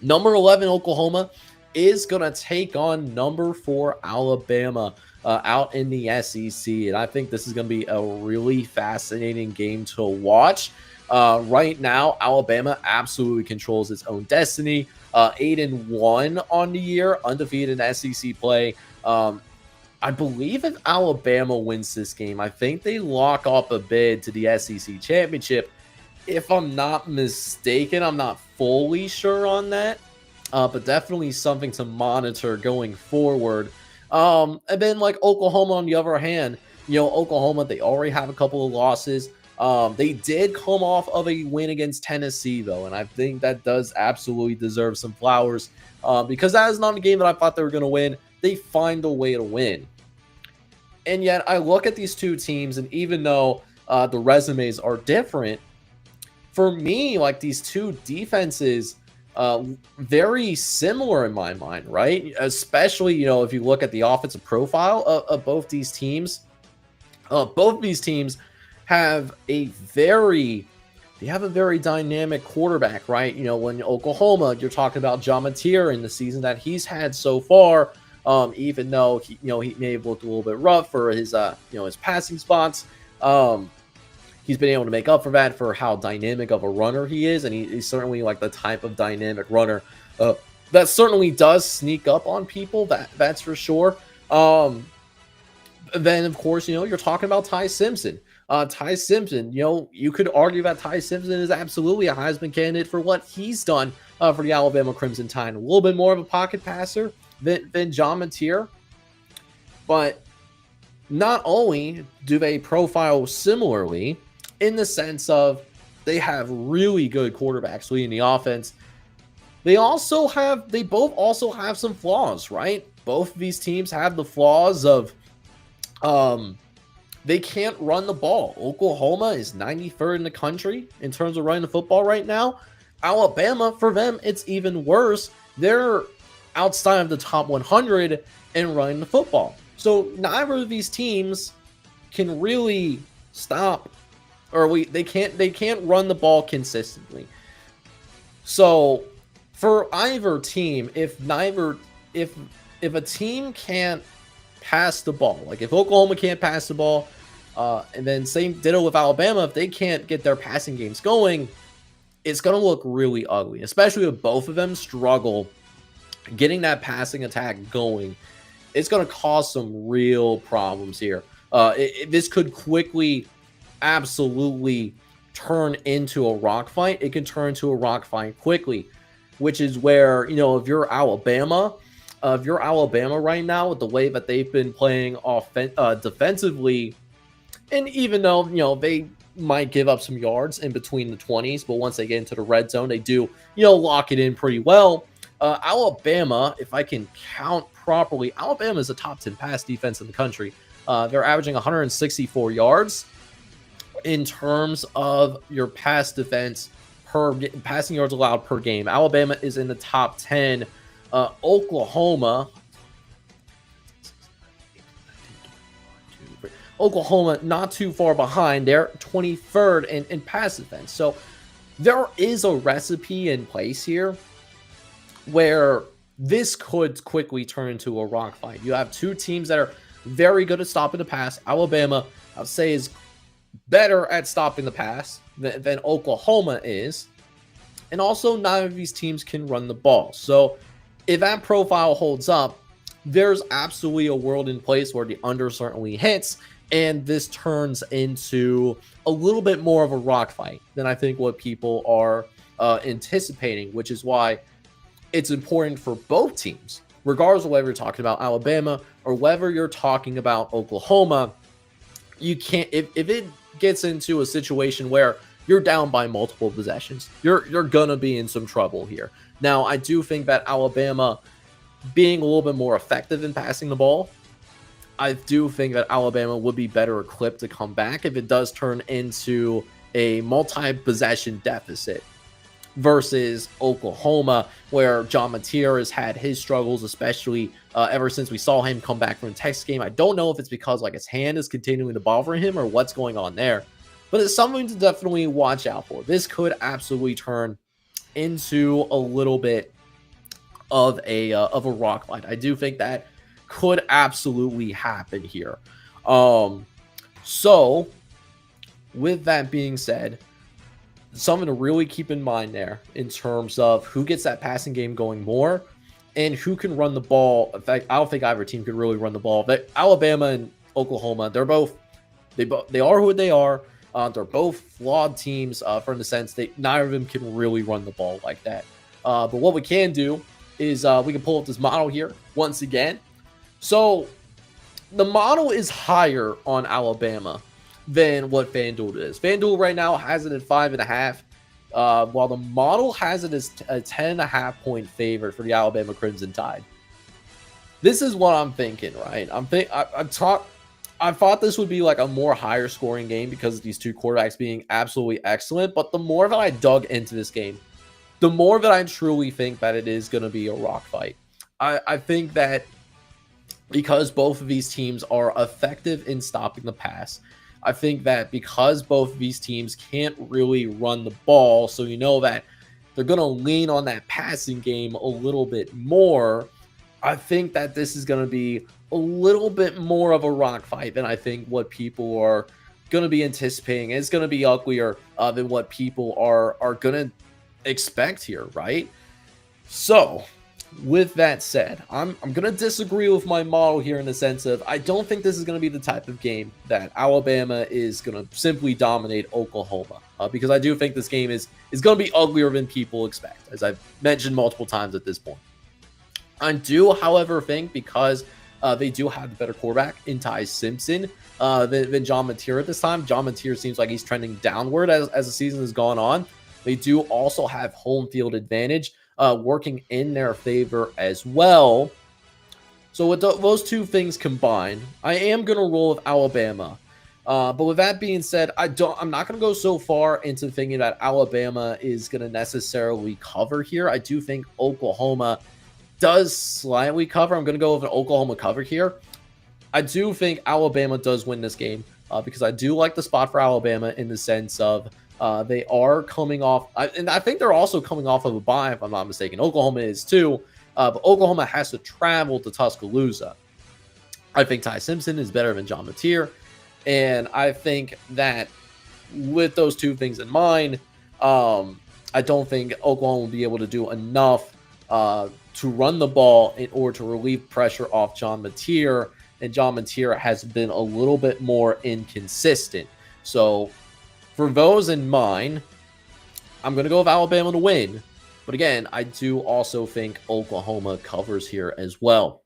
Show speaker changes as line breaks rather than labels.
Number 11 Oklahoma is going to take on number 4 Alabama out in the SEC. And I think this is going to be a really fascinating game to watch. Right now, Alabama absolutely controls its own destiny. 8-1 on the year, undefeated in SEC play. I believe if Alabama wins this game, I think they lock up a bid to the SEC championship. If I'm not mistaken, I'm not fully sure on that, but definitely something to monitor going forward. And then like Oklahoma on the other hand, Oklahoma, they already have a couple of losses. They did come off of a win against Tennessee though, and I think that does absolutely deserve some flowers because that is not a game that I thought they were going to win. They find a way to win. And yet I look at these two teams, and even though the resumes are different, for me, like these two defenses, very similar in my mind, right? Especially, if you look at the offensive profile of both these teams. Both of these teams have a very dynamic quarterback, right? When Oklahoma, you're talking about John Mateer in the season that he's had so far. Even though he may have looked a little bit rough for his his passing spots. He's been able to make up for that for how dynamic of a runner he is, and he's certainly like the type of dynamic runner that certainly does sneak up on people. That's for sure. Then of course you're talking about Ty Simpson. Ty Simpson, you could argue that Ty Simpson is absolutely a Heisman candidate for what he's done for the Alabama Crimson Tide. A little bit more of a pocket passer than John Mateer, but not only do they profile similarly in the sense of they have really good quarterbacks leading the offense, they both also have some flaws, right? Both of these teams have the flaws of they can't run the ball. Oklahoma is 93rd in the country in terms of running the football right now. Alabama, for them, it's even worse. They're outside of the top 100 in running the football. So neither of these teams can really stop, or they can't run the ball consistently. So for either team, if a team can't pass the ball, like if Oklahoma can't pass the ball, and then same ditto with Alabama, if they can't get their passing games going, it's going to look really ugly, especially if both of them struggle getting that passing attack going. It's going to cause some real problems here. This could quickly, absolutely turn into a rock fight. It can turn into a rock fight quickly, which is where, if you're Alabama right now with the way that they've been playing defensively, and even though, they might give up some yards in between the 20s, but once they get into the red zone, they do, lock it in pretty well. Alabama, if I can count properly, Alabama is a top 10 pass defense in the country. They're averaging 164 yards in terms of your pass defense per passing yards allowed per game. Alabama is in the top 10. Oklahoma, not too far behind. They're 23rd in pass defense. So there is a recipe in place here where this could quickly turn into a rock fight. You have two teams that are very good at stopping the pass. Alabama, I would say, is better at stopping the pass than Oklahoma is. And also, neither of these teams can run the ball. So if that profile holds up, there's absolutely a world in place where the under certainly hits, and this turns into a little bit more of a rock fight than I think what people are anticipating, which is why it's important for both teams, regardless of whether you're talking about Alabama or whether you're talking about Oklahoma. You can't, if it gets into a situation where you're down by multiple possessions, you're gonna be in some trouble here. Now, I do think that Alabama being a little bit more effective in passing the ball, I do think that Alabama would be better equipped to come back if it does turn into a multi-possession deficit versus Oklahoma, where John Mateer has had his struggles, especially ever since we saw him come back from the Texas game. I don't know if it's because like his hand is continuing to bother him or what's going on there, but it's something to definitely watch out for. This could absolutely turn into a little bit of a rock fight. I do think that could absolutely happen here. Um, so with that being said, something to really keep in mind there in terms of who gets that passing game going more and who can run the ball. In fact, I don't think either team could really run the ball. But Alabama and Oklahoma, they are who they are. They're both flawed teams from the sense that neither of them can really run the ball like that. But what we can do is we can pull up this model here once again. So the model is higher on Alabama than what FanDuel is. FanDuel right now has it at 5.5, while the model has it as a 10.5 point favorite for the Alabama Crimson Tide. This is what I'm thinking, right? I thought this would be like a more higher scoring game because of these two quarterbacks being absolutely excellent. But the more that I dug into this game, the more that I truly think that it is going to be a rock fight. I think that because both of these teams are effective in stopping the pass, I think that because both of these teams can't really run the ball, so you know that they're going to lean on that passing game a little bit more, I think that this is going to be a little bit more of a rock fight than I think what people are going to be anticipating. It's going to be uglier than what people are going to expect here, right? So with that said, I'm going to disagree with my model here in the sense of I don't think this is going to be the type of game that Alabama is going to simply dominate Oklahoma because I do think this game is going to be uglier than people expect, as I've mentioned multiple times at this point. I do, however, think because they do have the better quarterback in Ty Simpson than John Mateer at this time. John Mateer seems like he's trending downward as the season has gone on. They do also have home field advantage working in their favor as well. So with those two things combined, I am going to roll with Alabama. But with that being said, I'm not going to go so far into thinking that Alabama is going to necessarily cover here. I do think Oklahoma does slightly cover. I'm going to go with an Oklahoma cover here. I do think Alabama does win this game because I do like the spot for Alabama in the sense of they are coming off, and I think they're also coming off of a bye, if I'm not mistaken. Oklahoma is too, but Oklahoma has to travel to Tuscaloosa. I think Ty Simpson is better than John Mateer, and I think that with those two things in mind, I don't think Oklahoma will be able to do enough to run the ball in order to relieve pressure off John Mateer, and John Mateer has been a little bit more inconsistent. So for those in mind, I'm going to go with Alabama to win. But again, I do also think Oklahoma covers here as well.